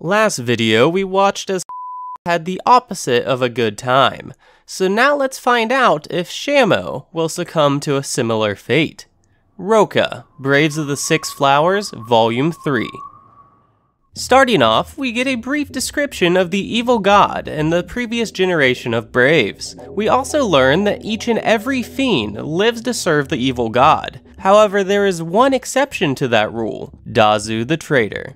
Last video we watched as had the opposite of a good time, so now let's find out if Shamo will succumb to a similar fate. Rokka, Braves of the Six Flowers, Volume 3. Starting off, we get a brief description of the evil god and the previous generation of Braves. We also learn that each and every fiend lives to serve the evil god. However, there is one exception to that rule, Dazu the traitor.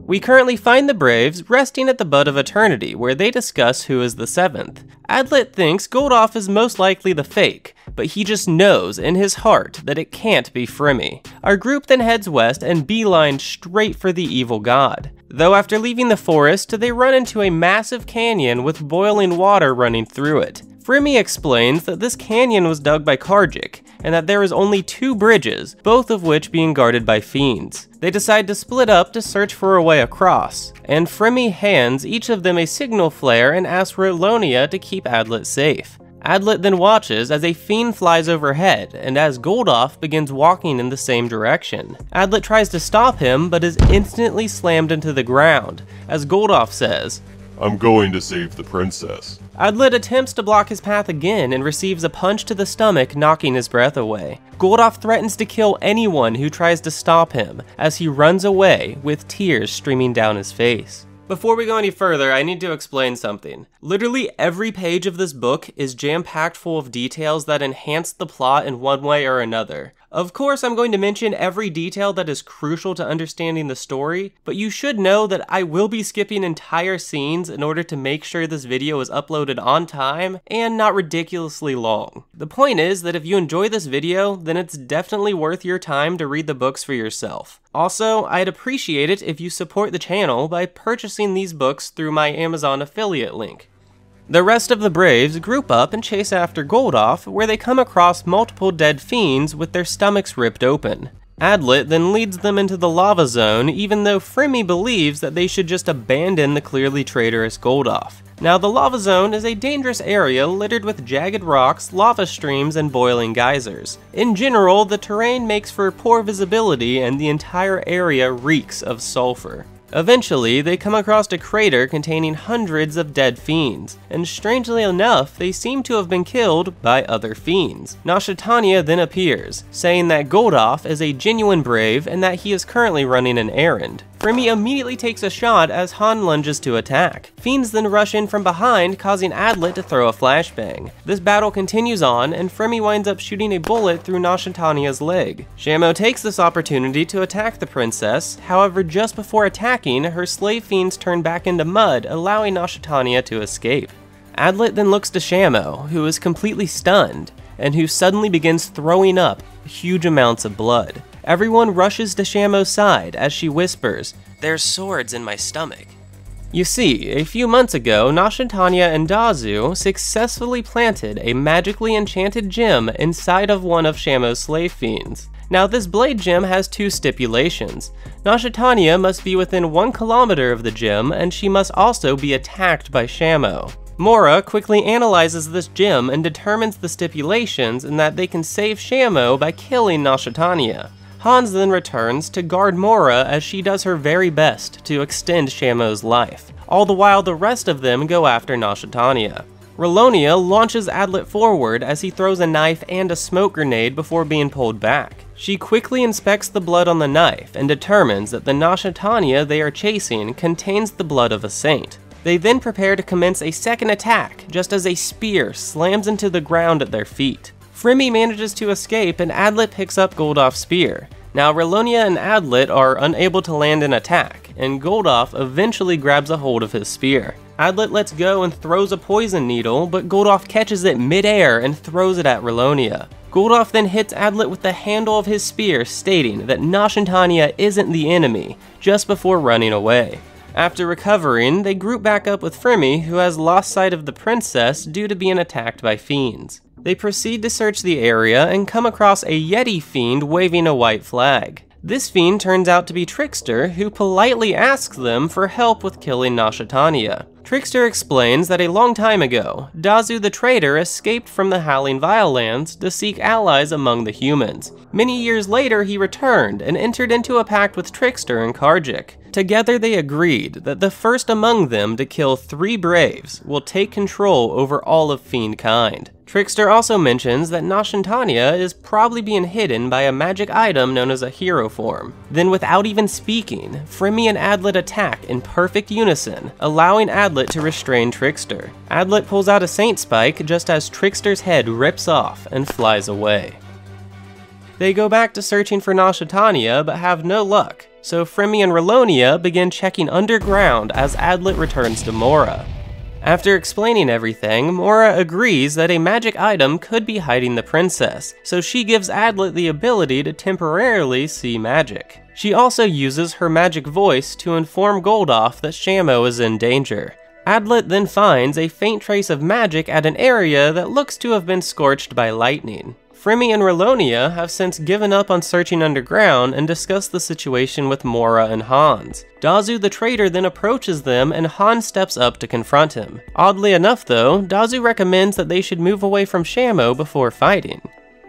We currently find the Braves resting at the Bud of Eternity, where they discuss who is the seventh. Adlet thinks Goldoff is most likely the fake, but he just knows in his heart that it can't be Frimmy. Our group then heads west and beeline straight for the evil god. Though after leaving the forest, they run into a massive canyon with boiling water running through it. Frimmy explains that this canyon was dug by Karjik, and that there is only 2 bridges, both of which being guarded by fiends. They decide to split up to search for a way across, and Frimmy hands each of them a signal flare and asks Rolonia to keep Adlet safe. Adlet then watches as a fiend flies overhead, and as Goldoff begins walking in the same direction. Adlet tries to stop him, but is instantly slammed into the ground, as Goldoff says, "I'm going to save the princess." Adlet attempts to block his path again and receives a punch to the stomach, knocking his breath away. Goldoff threatens to kill anyone who tries to stop him, as he runs away with tears streaming down his face. Before we go any further, I need to explain something. Literally every page of this book is jam-packed full of details that enhance the plot in one way or another. Of course, I'm going to mention every detail that is crucial to understanding the story, but you should know that I will be skipping entire scenes in order to make sure this video is uploaded on time and not ridiculously long. The point is that if you enjoy this video, then it's definitely worth your time to read the books for yourself. Also, I'd appreciate it if you support the channel by purchasing these books through my Amazon affiliate link. The rest of the Braves group up and chase after Goldoff, where they come across multiple dead fiends with their stomachs ripped open. Adlet then leads them into the lava zone, even though Frimmy believes that they should just abandon the clearly traitorous Goldoff. Now, the lava zone is a dangerous area littered with jagged rocks, lava streams, and boiling geysers. In general, the terrain makes for poor visibility and the entire area reeks of sulfur. Eventually, they come across a crater containing hundreds of dead fiends, and strangely enough, they seem to have been killed by other fiends. Nashatanya then appears, saying that Goldoff is a genuine brave and that he is currently running an errand. Frimmy immediately takes a shot as Han lunges to attack. Fiends then rush in from behind, causing Adlet to throw a flashbang. This battle continues on, and Frimmy winds up shooting a bullet through Nashatanya's leg. Shamo takes this opportunity to attack the princess, however just before attacking, her slave fiends turn back into mud, allowing Nashatanya to escape. Adlet then looks to Shamo, who is completely stunned, and who suddenly begins throwing up huge amounts of blood. Everyone rushes to Shamo's side as she whispers, "There's swords in my stomach." You see, a few months ago, Nashatanya and Dazu successfully planted a magically enchanted gem inside of one of Shamo's slave fiends. Now, this blade gem has 2 stipulations. Nashatanya must be within 1 kilometer of the gem, and she must also be attacked by Shamo. Mora quickly analyzes this gem and determines the stipulations and that they can save Shamo by killing Nashatanya. Hans then returns to guard Mora as she does her very best to extend Shamo's life. All the while, the rest of them go after Nashatanya. Rolonia launches Adlet forward as he throws a knife and a smoke grenade before being pulled back. She quickly inspects the blood on the knife and determines that the Nashatanya they are chasing contains the blood of a saint. They then prepare to commence a second attack, just as a spear slams into the ground at their feet. Frimmy manages to escape and Adlet picks up Goldoff's spear. Now, Rolonia and Adlet are unable to land an attack, and Goldoff eventually grabs a hold of his spear. Adlet lets go and throws a poison needle, but Goldoff catches it mid-air and throws it at Rolonia. Goldoff then hits Adlet with the handle of his spear, stating that Nashatanya isn't the enemy, just before running away. After recovering, they group back up with Frimmy, who has lost sight of the princess due to being attacked by fiends. They proceed to search the area and come across a Yeti fiend waving a white flag. This fiend turns out to be Trickster, who politely asks them for help with killing Nashitania. Trickster explains that a long time ago, Dazu the traitor escaped from the Howling Violets to seek allies among the humans. Many years later he returned and entered into a pact with Trickster and Karjik. Together they agreed that the first among them to kill 3 Braves will take control over all of fiend kind. Trickster also mentions that Nashitania is probably being hidden by a magic item known as a hero form. Then without even speaking, Fremy and Adlet attack in perfect unison, allowing Adlet to restrain Trickster. Adlet pulls out a Saint Spike just as Trickster's head rips off and flies away. They go back to searching for Nashitania but have no luck, so Fremy and Relonia begin checking underground as Adlet returns to Mora. After explaining everything, Mora agrees that a magic item could be hiding the princess, so she gives Adlet the ability to temporarily see magic. She also uses her magic voice to inform Goldoff that Shamo is in danger. Adlet then finds a faint trace of magic at an area that looks to have been scorched by lightning. Fremy and Relonia have since given up on searching underground and discuss the situation with Mora and Hans. Dazu the traitor then approaches them and Hans steps up to confront him. Oddly enough though, Dazu recommends that they should move away from Shamo before fighting.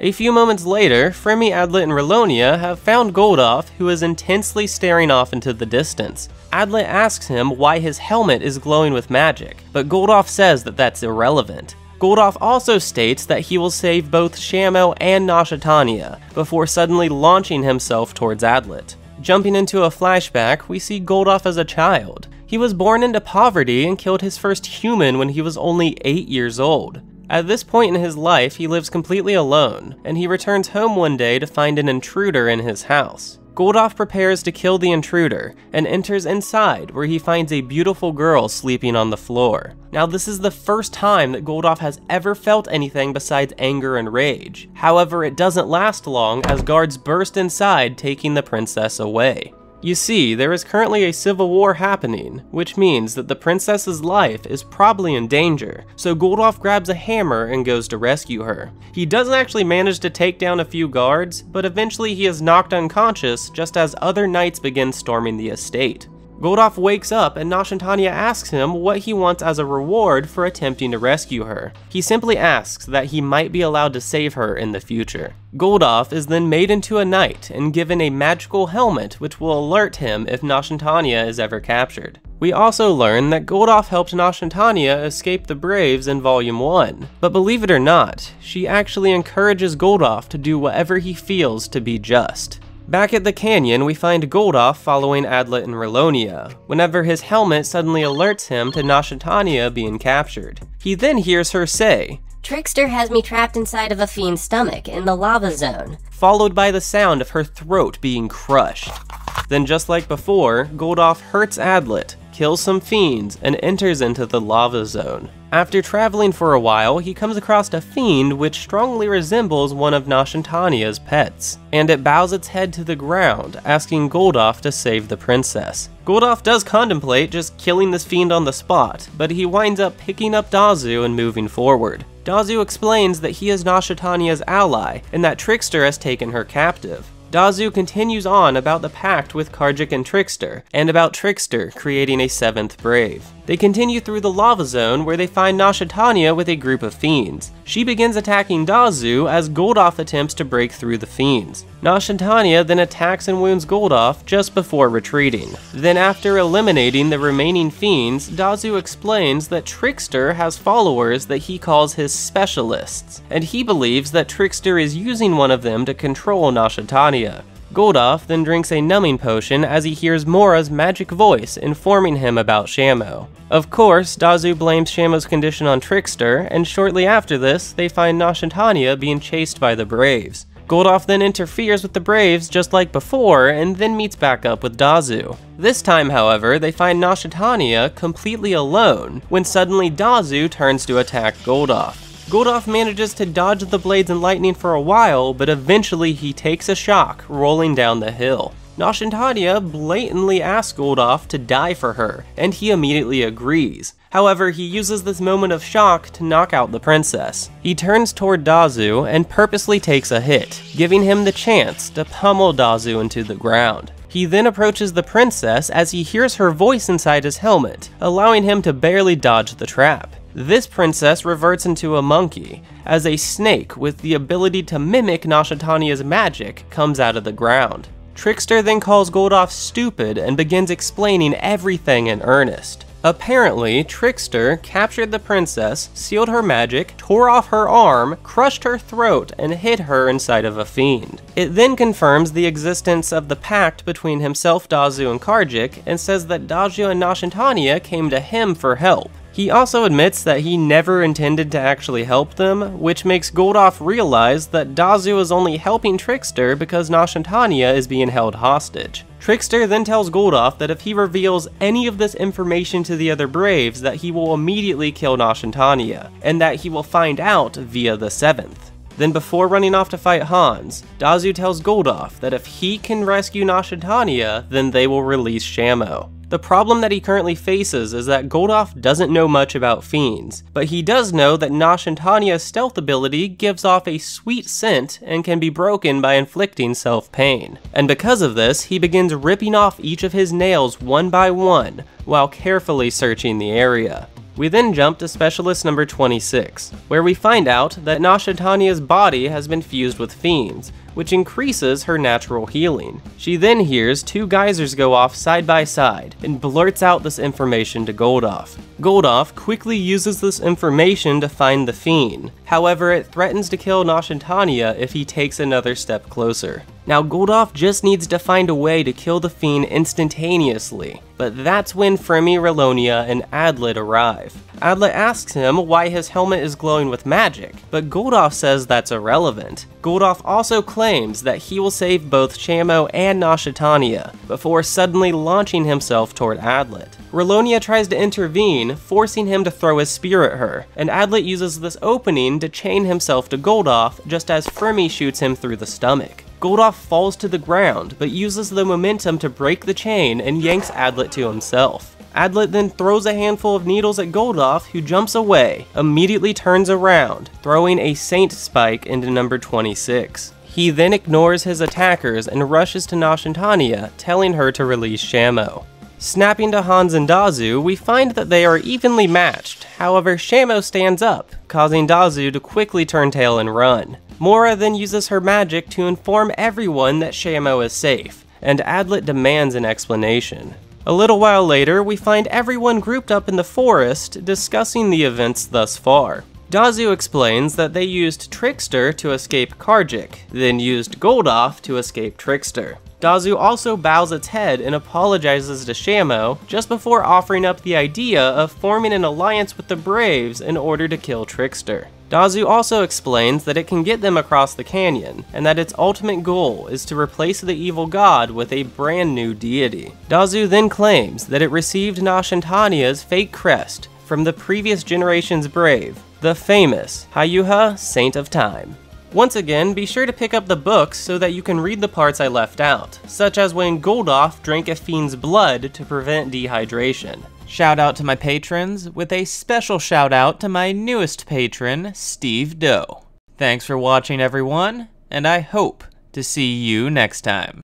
A few moments later, Fremy, Adlet, and Relonia have found Goldoff, who is intensely staring off into the distance. Adlet asks him why his helmet is glowing with magic, but Goldoff says that that's irrelevant. Goldoff also states that he will save both Shamo and Nashitania, before suddenly launching himself towards Adlet. Jumping into a flashback, we see Goldoff as a child. He was born into poverty and killed his first human when he was only 8 years old. At this point in his life, he lives completely alone, and he returns home one day to find an intruder in his house. Goldoff prepares to kill the intruder, and enters inside where he finds a beautiful girl sleeping on the floor. Now this is the first time that Goldoff has ever felt anything besides anger and rage. However, it doesn't last long as guards burst inside, taking the princess away. You see, there is currently a civil war happening, which means that the princess's life is probably in danger, so Goldoff grabs a hammer and goes to rescue her. He doesn't actually manage to take down a few guards, but eventually he is knocked unconscious just as other knights begin storming the estate. Goldoff wakes up and Nashitania asks him what he wants as a reward for attempting to rescue her. He simply asks that he might be allowed to save her in the future. Goldoff is then made into a knight and given a magical helmet which will alert him if Nashitania is ever captured. We also learn that Goldoff helped Nashitania escape the Braves in Volume 1, but believe it or not, she actually encourages Goldoff to do whatever he feels to be just. Back at the canyon, we find Goldoff following Adlet and Relonia, whenever his helmet suddenly alerts him to Nashitania being captured. He then hears her say, "Trickster has me trapped inside of a fiend's stomach in the lava zone," followed by the sound of her throat being crushed. Then just like before, Goldoff hurts Adlet, kills some fiends, and enters into the lava zone. After traveling for a while, he comes across a fiend which strongly resembles one of Nashitania's pets, and it bows its head to the ground, asking Goldoff to save the princess. Goldoff does contemplate just killing this fiend on the spot, but he winds up picking up Dazu and moving forward. Dazu explains that he is Nashitania's ally, and that Trickster has taken her captive. Dazu continues on about the pact with Karjik and Trickster, and about Trickster creating a 7th Brave. They continue through the lava zone where they find Nashitania with a group of fiends. She begins attacking Dazu as Goldoff attempts to break through the fiends. Nashitania then attacks and wounds Goldoff just before retreating. Then after eliminating the remaining fiends, Dazu explains that Trickster has followers that he calls his specialists, and he believes that Trickster is using one of them to control Nashitania. Goldoff then drinks a numbing potion as he hears Mora's magic voice informing him about Shamo. Of course, Dazu blames Shamo's condition on Trickster, and shortly after this, they find Nashitania being chased by the Braves. Goldoff then interferes with the Braves just like before, and then meets back up with Dazu. This time, however, they find Nashitania completely alone, when suddenly Dazu turns to attack Goldoff. Goldoff manages to dodge the blades and lightning for a while, but eventually he takes a shock, rolling down the hill. Nashintania blatantly asks Goldoff to die for her, and he immediately agrees. However, he uses this moment of shock to knock out the princess. He turns toward Dazu and purposely takes a hit, giving him the chance to pummel Dazu into the ground. He then approaches the princess as he hears her voice inside his helmet, allowing him to barely dodge the trap. This princess reverts into a monkey, as a snake with the ability to mimic Nashintania's magic comes out of the ground. Trickster then calls Goldoff stupid and begins explaining everything in earnest. Apparently, Trickster captured the princess, sealed her magic, tore off her arm, crushed her throat, and hid her inside of a fiend. It then confirms the existence of the pact between himself, Dazu, and Karjik, and says that Dazu and Nashintania came to him for help. He also admits that he never intended to actually help them, which makes Goldoff realize that Dazu is only helping Trickster because Nashintania is being held hostage. Trickster then tells Goldoff that if he reveals any of this information to the other Braves, that he will immediately kill Nashintania, and that he will find out via the 7th. Then before running off to fight Hans, Dazu tells Goldoff that if he can rescue Nashintania, then they will release Shamo. The problem that he currently faces is that Goldoff doesn't know much about fiends, but he does know that Nashintania's stealth ability gives off a sweet scent and can be broken by inflicting self-pain. And because of this, he begins ripping off each of his nails one by one, while carefully searching the area. We then jump to Specialist number 26, where we find out that Nashintania's body has been fused with fiends, which increases her natural healing. She then hears 2 geysers go off side by side, and blurts out this information to Goldoff. Goldoff quickly uses this information to find the fiend, however it threatens to kill Nashintania if he takes another step closer. Now Goldoff just needs to find a way to kill the fiend instantaneously, but that's when Fremy, Relonia, and Adlet arrive. Adlet asks him why his helmet is glowing with magic, but Goldoff says that's irrelevant. Goldoff also claims that he will save both Shamo and Nashintania, before suddenly launching himself toward Adlet. Relonia tries to intervene, forcing him to throw his spear at her, and Adlet uses this opening to chain himself to Goldoff just as Fremy shoots him through the stomach. Goldoff falls to the ground, but uses the momentum to break the chain and yanks Adlet to himself. Adlet then throws a handful of needles at Goldoff, who jumps away, immediately turns around, throwing a Saint Spike into number 26. He then ignores his attackers and rushes to Nashintania, telling her to release Shamo. Snapping to Hans and Dazu, we find that they are evenly matched, however Shamo stands up, causing Dazu to quickly turn tail and run. Mora then uses her magic to inform everyone that Shamo is safe, and Adlet demands an explanation. A little while later, we find everyone grouped up in the forest discussing the events thus far. Dazu explains that they used Trickster to escape Karjik, then used Goldoff to escape Trickster. Dazu also bows its head and apologizes to Shamo just before offering up the idea of forming an alliance with the Braves in order to kill Trickster. Dazu also explains that it can get them across the canyon, and that its ultimate goal is to replace the evil god with a brand new deity. Dazu then claims that it received Nashintania's fake crest from the previous generation's brave, the famous Hayuha Saint of Time. Once again, be sure to pick up the books so that you can read the parts I left out, such as when Goldoff drank a fiend's blood to prevent dehydration. Shout out to my patrons, with a special shout out to my newest patron, Steve Doe. Thanks for watching everyone, and I hope to see you next time.